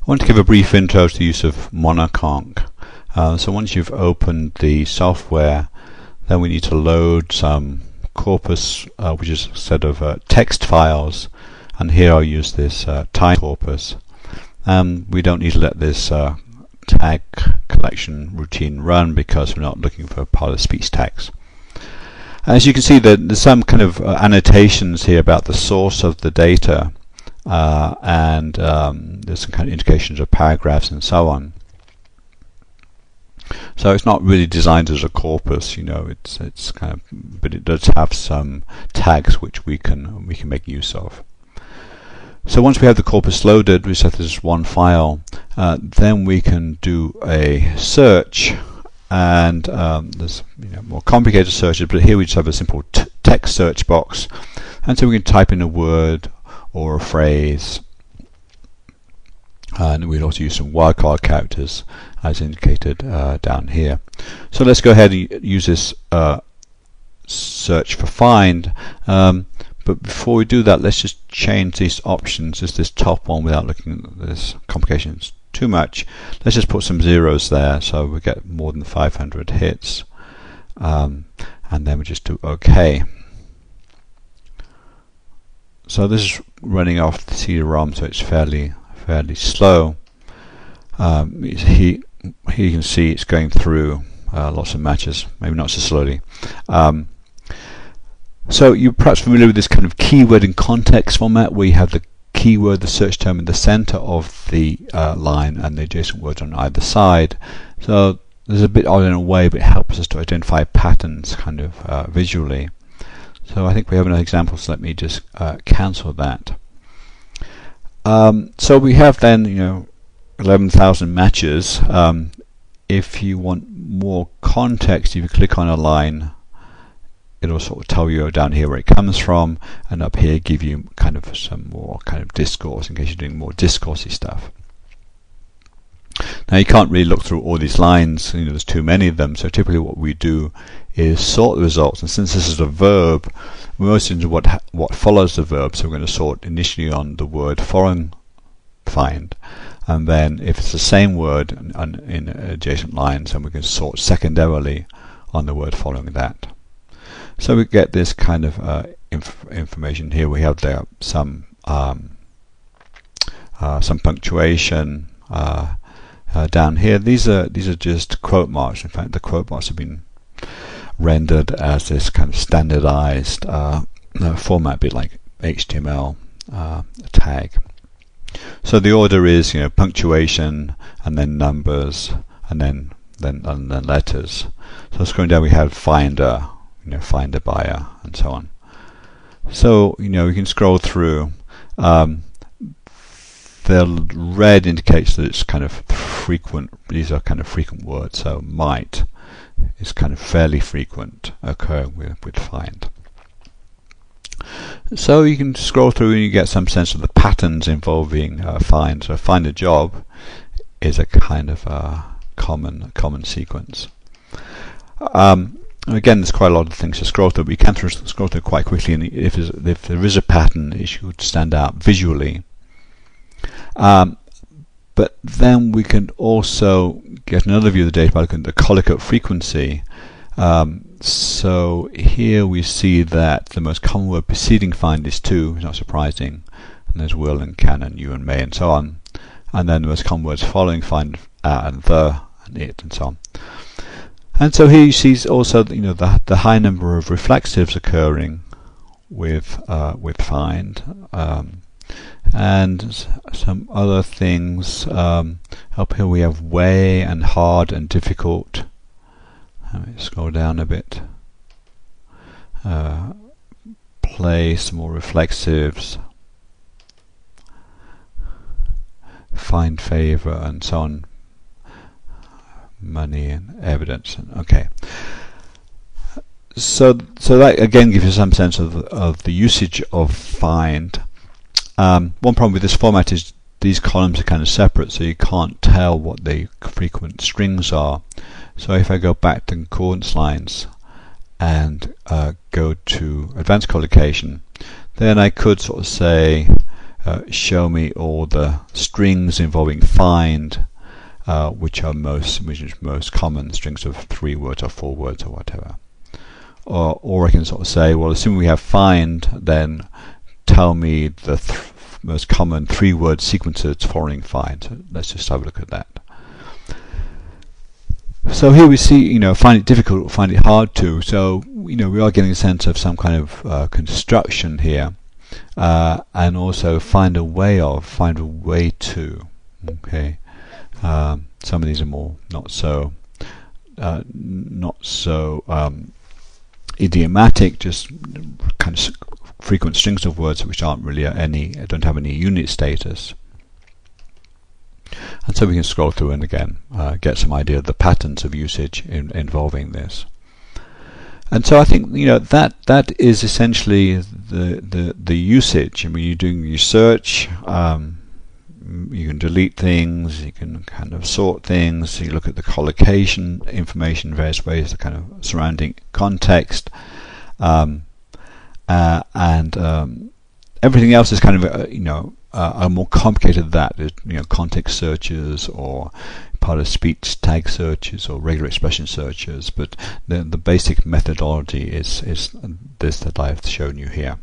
I want to give a brief intro to the use of monoconc. So once you've opened the software, then we need to load some corpus, which is a set of text files, and here I'll use this time corpus. We don't need to let this tag collection routine run because we're not looking for part of speech tags. As you can see, there's some kind of annotations here about the source of the data, and there's some kind of indications of paragraphs and so on. So it's not really designed as a corpus, it's kind of, but it does have some tags which we can make use of. So once we have the corpus loaded, we set this as one file, then we can do a search, and there's more complicated searches, but here we just have a simple text search box, and so we can type in a word or a phrase, and we'd also use some wildcard characters as indicated down here. So let's go ahead and use this search for find. But before we do that, let's just change these options, just this top one, without looking at this complications too much. Let's just put some zeros there so we get more than 500 hits, and then we just do OK. So this is running off the CD-ROM, so it's fairly slow. Here you can see it's going through lots of matches, maybe not so slowly. So you're perhaps familiar with this kind of keyword and context format, where you have the keyword, the search term, in the center of the line and the adjacent words on either side. So this is a bit odd in a way, but it helps us to identify patterns kind of visually. So I think we have another example, so let me just cancel that. So we have then 11,000 matches. If you want more context, if you click on a line, it'll sort of tell you down here where it comes from, and up here give you kind of some more kind of discourse in case you're doing more discoursey stuff. Now you can't really look through all these lines, there's too many of them, so typically what we do is sort the results, and since this is a verb, we're most into what follows the verb, so we're going to sort initially on the word following find, and then if it's the same word in adjacent lines, then we can sort secondarily on the word following that. So we get this kind of information here. We have there some punctuation down here. These are just quote marks. In fact, the quote marks have been rendered as this kind of standardized format, a bit like HTML tag. So the order is punctuation, and then numbers, and then letters. So scrolling down, we have finder. Find a buyer, and so on. So we can scroll through. The red indicates that it's kind of frequent. These are kind of frequent words. So might is kind of fairly frequent occurring with find. So you can scroll through and you get some sense of the patterns involving find. So find a job is a kind of common sequence. Again, there's quite a lot of things to scroll through, but you can scroll through quite quickly, and if there is a pattern, it should stand out visually. But then we can also get another view of the data by looking at the colloquial frequency. So here we see that the most common word preceding find is to, it's not surprising, and there's will and can and you and may and so on. And then the most common words following find and the and it and so on. And so here you see also the high number of reflexives occurring with find, and some other things. Up here we have way and hard and difficult. Let me scroll down a bit. Place, more reflexives, find favor, and so on. Money and evidence. Okay. So that again gives you some sense of the usage of find. One problem with this format is these columns are kind of separate, so you can't tell what the frequent strings are. So if I go back to concordance lines and go to advanced collocation, then I could sort of say show me all the strings involving find, which are most common strings of 3 words or 4 words or whatever. Or I can sort of say, well, assuming we have find, then tell me the most common 3-word sequences following find. So let's just have a look at that. So here we see, find it difficult, find it hard to. So, we are getting a sense of some kind of construction here, and also find a way to. Okay, some of these are more not so idiomatic, just kind of frequent strings of words which don't have any unit status. And so we can scroll through and again get some idea of the patterns of usage involving this. And so I think that is essentially the usage. I mean, you're doing your search. You can delete things. You can kind of sort things. You look at the collocation information in various ways, the kind of surrounding context, and everything else is kind of are more complicated than that. There's, context searches or part of speech tag searches or regular expression searches, but the basic methodology is this that I've shown you here.